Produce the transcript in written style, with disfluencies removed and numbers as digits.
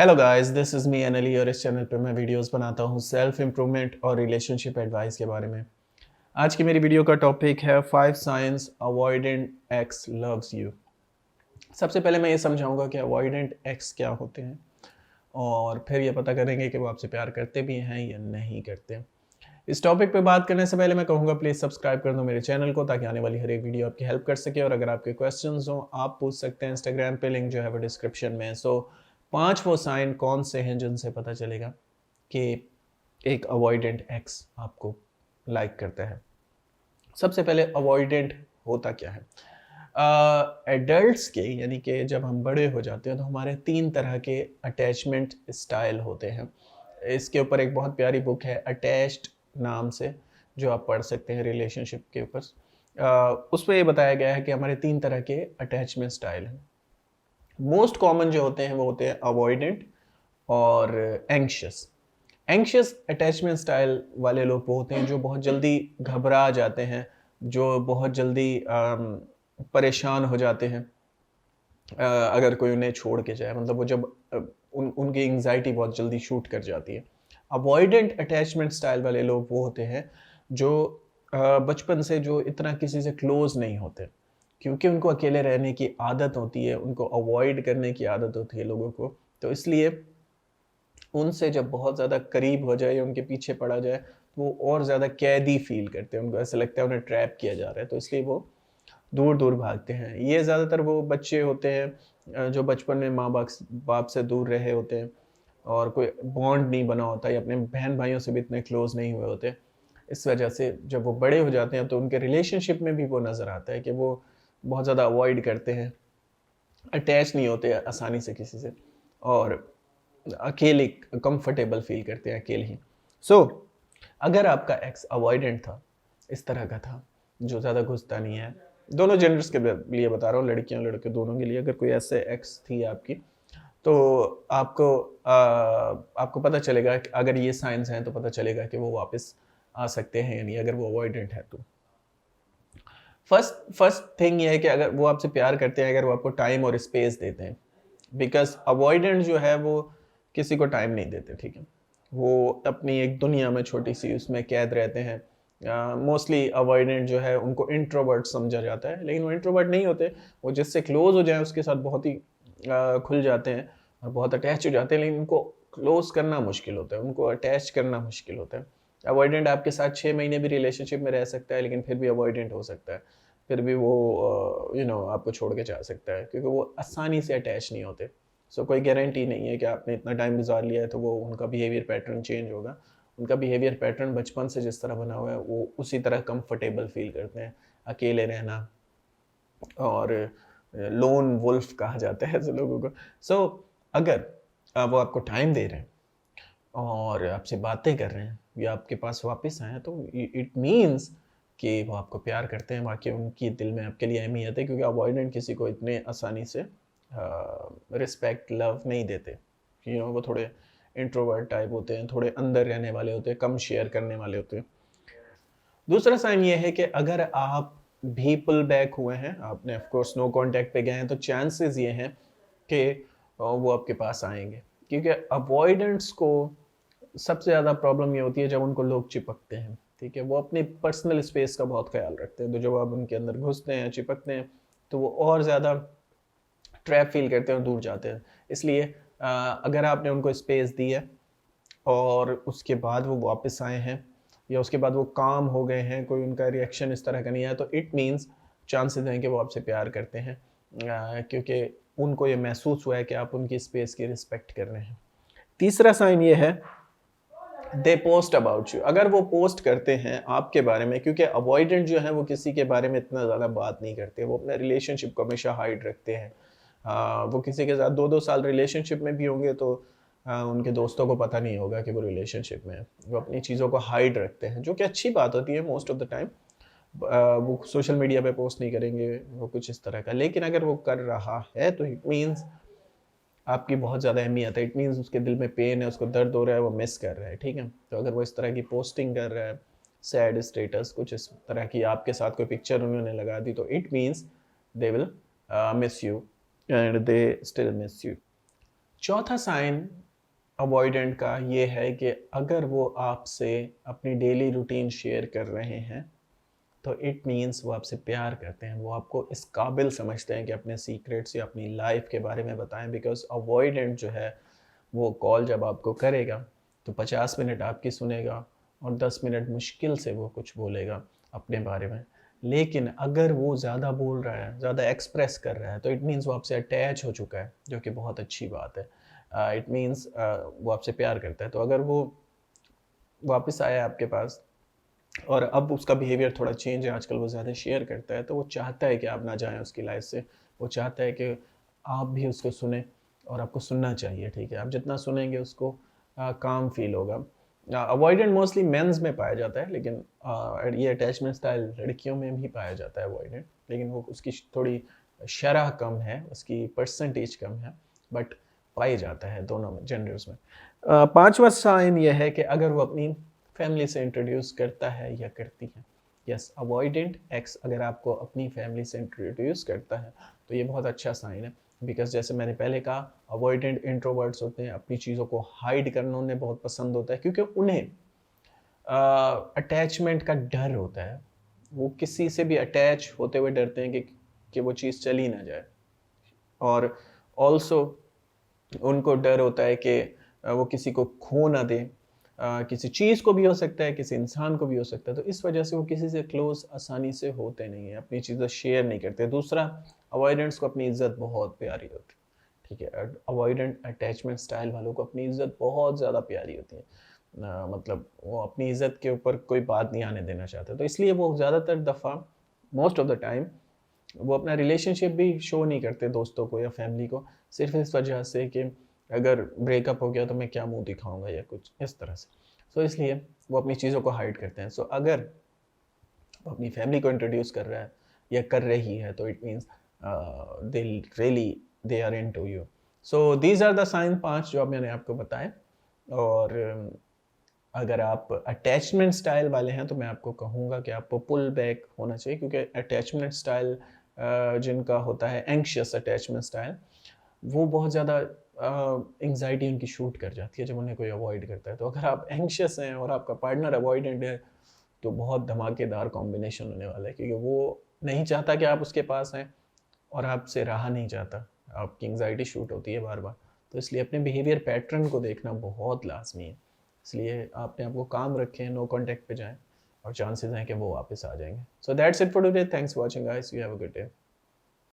Hello guys, this is me only और इस channel पे मैं वीडियोस बनाता हूँ सेल्फ इम्प्रूवमेंट और रिलेशनशिप एडवाइस के बारे में। आज की मेरी वीडियो का टॉपिक है 5 science avoidant x loves you. सबसे पहले मैं ये समझाऊंगा कि अवॉइडेंट एक्स क्या होते हैं और फिर ये पता करेंगे कि वो आपसे प्यार करते भी हैं या नहीं करते। इस टॉपिक पे बात करने से पहले मैं कहूँगा प्लीज़ सब्सक्राइब कर दो मेरे चैनल को ताकि आने वाली हर एक वीडियो आपकी हेल्प कर सके। और अगर आपके क्वेश्चंस हो आप पूछ सकते हैं इंस्टाग्राम पे, लिंक जो है वो डिस्क्रिप्शन में है। सो 5 वो साइन कौन से हैं जिनसे पता चलेगा कि एक अवॉइडेंट एक्स आपको लाइक करता है। सबसे पहले अवॉइडेंट होता क्या है? एडल्ट्स के यानी कि जब हम बड़े हो जाते हैं तो हमारे 3 तरह के अटैचमेंट स्टाइल होते हैं। इसके ऊपर एक बहुत प्यारी बुक है अटैच्ड नाम से, जो आप पढ़ सकते हैं रिलेशनशिप के ऊपर। उसमें ये बताया गया है कि हमारे 3 तरह के अटैचमेंट स्टाइल हैं। मोस्ट कॉमन जो होते हैं वो होते हैं अवॉइडेंट और एंग्शियस। एंग्शियस अटैचमेंट स्टाइल वाले लोग वो होते हैं जो बहुत जल्दी घबरा जाते हैं, जो बहुत जल्दी परेशान हो जाते हैं अगर कोई उन्हें छोड़ के जाए। मतलब वो जब उनकी एंग्जाइटी बहुत जल्दी शूट कर जाती है। अवॉइडेंट अटैचमेंट स्टाइल वाले लोग वो होते हैं जो बचपन से जो इतना किसी से क्लोज नहीं होते, क्योंकि उनको अकेले रहने की आदत होती है, उनको अवॉइड करने की आदत होती है लोगों को। तो इसलिए उनसे जब बहुत ज़्यादा करीब हो जाए या उनके पीछे पड़ा जाए तो वो और ज़्यादा कैदी फील करते हैं, उनको ऐसा लगता है उन्हें ट्रैप किया जा रहा है, तो इसलिए वो दूर दूर भागते हैं। ये ज़्यादातर वो बच्चे होते हैं जो बचपन में माँ बाप बाप से दूर रहे होते हैं और कोई बॉन्ड नहीं बना होता या अपने बहन भाइयों से भी इतने क्लोज नहीं हुए होते। इस वजह से जब वो बड़े हो जाते हैं तो उनके रिलेशनशिप में भी वो नज़र आता है कि वो बहुत ज़्यादा अवॉइड करते हैं, अटैच नहीं होते आसानी से किसी से, और अकेले कंफर्टेबल फील करते हैं अकेले ही। सो अगर आपका एक्स अवॉइडेंट था, इस तरह का था जो ज़्यादा घुसता नहीं है, दोनों जेंडर्स के लिए बता रहा हूँ, लड़कियां लड़के दोनों के लिए, अगर कोई ऐसे एक्स थी आपकी तो आपको आपको पता चलेगा कि अगर ये साइंस हैं तो पता चलेगा कि वो वापस आ सकते हैं या नहीं, अगर वो अवॉइडेंट है तो। फर्स्ट फर्स्ट थिंग ये है कि अगर वो आपसे प्यार करते हैं, अगर वो आपको टाइम और स्पेस देते हैं। बिकॉज अवॉइडेंट जो है वो किसी को टाइम नहीं देते, ठीक है। वो अपनी एक दुनिया में छोटी सी उसमें कैद रहते हैं। मोस्टली अवॉइडेंट जो है उनको इंट्रोवर्ट समझा जाता है, लेकिन वो इंट्रोवर्ट नहीं होते। वो जिससे क्लोज हो जाए उसके साथ बहुत ही खुल जाते हैं और बहुत अटैच हो जाते हैं, लेकिन उनको क्लोज करना मुश्किल होता है, उनको अटैच करना मुश्किल होता है। अवॉइडेंट आपके साथ 6 महीने भी रिलेशनशिप में रह सकता है, लेकिन फिर भी अवॉइडेंट हो सकता है, फिर भी वो आपको छोड़ के जा सकता है, क्योंकि वो आसानी से अटैच नहीं होते। सो कोई गारंटी नहीं है कि आपने इतना टाइम गुजार लिया है तो वो उनका बिहेवियर पैटर्न चेंज होगा। उनका बिहेवियर पैटर्न बचपन से जिस तरह बना हुआ है वो उसी तरह कंफर्टेबल फील करते हैं, अकेले रहना, और लोन वुल्फ कहा जाता है ऐसे लोगों को। सो अगर वो आपको टाइम दे रहे हैं और आपसे बातें कर रहे हैं या आपके पास वापस आए हैं, तो इट मीन्स कि वो आपको प्यार करते हैं, वाकई उनकी दिल में आपके लिए अहमियत है, क्योंकि अवॉइडेंट किसी को इतने आसानी से रिस्पेक्ट लव नहीं देते। वो थोड़े इंट्रोवर्ट टाइप होते हैं, थोड़े अंदर रहने वाले होते हैं, कम शेयर करने वाले होते हैं। दूसरा साइन ये है कि अगर आप भी पुल बैक हुए हैं, आपने ऑफ कोर्स नो कांटेक्ट पे गए हैं, तो चांसेस ये हैं कि वो आपके पास आएंगे, क्योंकि अवॉइडेंट्स को सबसे ज़्यादा प्रॉब्लम ये होती है जब उनको लोग चिपकते हैं, ठीक है। वो अपनी पर्सनल स्पेस का बहुत ख्याल रखते हैं, तो जब आप उनके अंदर घुसते हैं, चिपकते हैं, तो वो और ज़्यादा ट्रैप फील करते हैं और दूर जाते हैं। इसलिए अगर आपने उनको स्पेस दी है और उसके बाद वो वापस आए हैं या उसके बाद वो काम हो गए हैं, कोई उनका रिएक्शन इस तरह का नहीं आया, तो इट मीन्स चांसेस हैं कि वो आपसे प्यार करते हैं, क्योंकि उनको ये महसूस हुआ है कि आप उनकी स्पेस की रिस्पेक्ट कर रहे हैं। तीसरा साइन ये है, दे पोस्ट अबाउट यू। अगर वो पोस्ट करते हैं आपके बारे में, क्योंकि अवॉइडेंट जो है वो किसी के बारे में इतना ज़्यादा बात नहीं करते, वो अपने रिलेशनशिप को हमेशा हाइड रखते हैं। वो किसी के साथ 2-2 साल रिलेशनशिप में भी होंगे तो उनके दोस्तों को पता नहीं होगा कि वो रिलेशनशिप में है। वो अपनी चीज़ों को हाइड रखते हैं, जो कि अच्छी बात होती है मोस्ट ऑफ द टाइम। वो सोशल मीडिया पे पोस्ट नहीं करेंगे, वो कुछ इस तरह का। लेकिन अगर वो कर रहा है तो इट मीन्स आपकी बहुत ज़्यादा अहमियत है, इट मीन्स उसके दिल में पेन है, उसको दर्द हो रहा है, वो मिस कर रहा है, ठीक है। तो अगर वो इस तरह की पोस्टिंग कर रहा है, सैड स्टेटस कुछ इस तरह की, आपके साथ कोई पिक्चर उन्होंने लगा दी, तो it means they will miss you and they still miss you. चौथा साइन अवॉइडेंट का ये है कि अगर वो आपसे अपनी डेली रूटीन शेयर कर रहे हैं तो इट मीन्स वो आपसे प्यार करते हैं, वो आपको इस काबिल समझते हैं कि अपने सीक्रेट्स या अपनी लाइफ के बारे में बताएं। बिकॉज अवॉइडेंट जो है वो कॉल जब आपको करेगा तो 50 मिनट आपकी सुनेगा और 10 मिनट मुश्किल से वो कुछ बोलेगा अपने बारे में। लेकिन अगर वो ज़्यादा बोल रहा है, ज़्यादा एक्सप्रेस कर रहा है, तो इट मीन्स वो आपसे अटैच हो चुका है, जो कि बहुत अच्छी बात है। इट मीन्स वो आपसे प्यार करता है। तो अगर वो वापस आया आपके पास और अब उसका बिहेवियर थोड़ा चेंज है, आजकल वो ज़्यादा शेयर करता है, तो वो चाहता है कि आप ना जाएं उसकी लाइफ से। वो चाहता है कि आप भी उसको सुने और आपको सुनना चाहिए, ठीक है। आप जितना सुनेंगे उसको काम फील होगा। अवॉइडेंट मोस्टली मेंस में पाया जाता है, लेकिन ये अटैचमेंट स्टाइल लड़कियों में भी पाया जाता है अवॉइडेंट, लेकिन वो उसकी थोड़ी शरह कम है, उसकी परसेंटेज कम है, बट पाया जाता है दोनों में, जेंडर्स में। पांचवा साइन ये है कि अगर वो अपनी फैमिली से इंट्रोड्यूस करता है या करती है। यस, अवॉइडेंट एक्स अगर आपको अपनी फैमिली से इंट्रोड्यूस करता है तो ये बहुत अच्छा साइन है। बिकॉज जैसे मैंने पहले कहा, अवॉइडेंट इंट्रोवर्ट्स होते हैं, अपनी चीज़ों को हाइड करना उन्हें बहुत पसंद होता है, क्योंकि उन्हें अटैचमेंट का डर होता है। वो किसी से भी अटैच होते हुए डरते हैं कि वो चीज़ चली ना जाए। और ऑल्सो उनको डर होता है कि वो किसी को खो ना दे, किसी चीज़ को भी हो सकता है, किसी इंसान को भी हो सकता है। तो इस वजह से वो किसी से क्लोज आसानी से होते नहीं हैं, अपनी चीज़ें शेयर नहीं करते। दूसरा, अवॉइडेंट्स को अपनी इज्जत बहुत प्यारी होती है, ठीक है। अवॉइडेंट अटैचमेंट स्टाइल वालों को अपनी इज्जत बहुत ज़्यादा प्यारी होती है। मतलब वो अपनी इज्जत के ऊपर कोई बात नहीं आने देना चाहते, तो इसलिए वो ज़्यादातर दफ़ा, मोस्ट ऑफ द टाइम, वो अपना रिलेशनशिप भी शो नहीं करते दोस्तों को या फैमिली को, सिर्फ इस वजह से कि अगर ब्रेकअप हो गया तो मैं क्या मुंह दिखाऊंगा या कुछ इस तरह से। सो इसलिए वो अपनी चीज़ों को हाइड करते हैं। सो अगर वो अपनी फैमिली को इंट्रोड्यूस कर रहा है या कर रही है तो it means they really they are in to you. So these are the sign 5 जो अब मैंने आपको बताए। और अगर आप अटैचमेंट स्टाइल वाले हैं तो मैं आपको कहूँगा कि आपको पुल बैक होना चाहिए, क्योंकि अटैचमेंट स्टाइल जिनका होता है एंग्शियस अटैचमेंट स्टाइल, वो बहुत ज़्यादा एंग्जाइटी उनकी शूट कर जाती है जब उन्हें कोई अवॉइड करता है। तो अगर आप एंग्शियस हैं और आपका पार्टनर अवॉइडेंट है तो बहुत धमाकेदार कॉम्बिनेशन होने वाला है, क्योंकि वो नहीं चाहता कि आप उसके पास हैं और आपसे रहा नहीं चाहता, आपकी एंग्जाइटी शूट होती है बार बार। तो इसलिए अपने बिहेवियर पैटर्न को देखना बहुत लाजमी है। इसलिए आपने आपको काम रखें, नो कॉन्टैक्ट पे जाएं और चांसेस हैं कि वो वापस आ जाएंगे। So that's it for today, thanks for watching guys, you have a good day.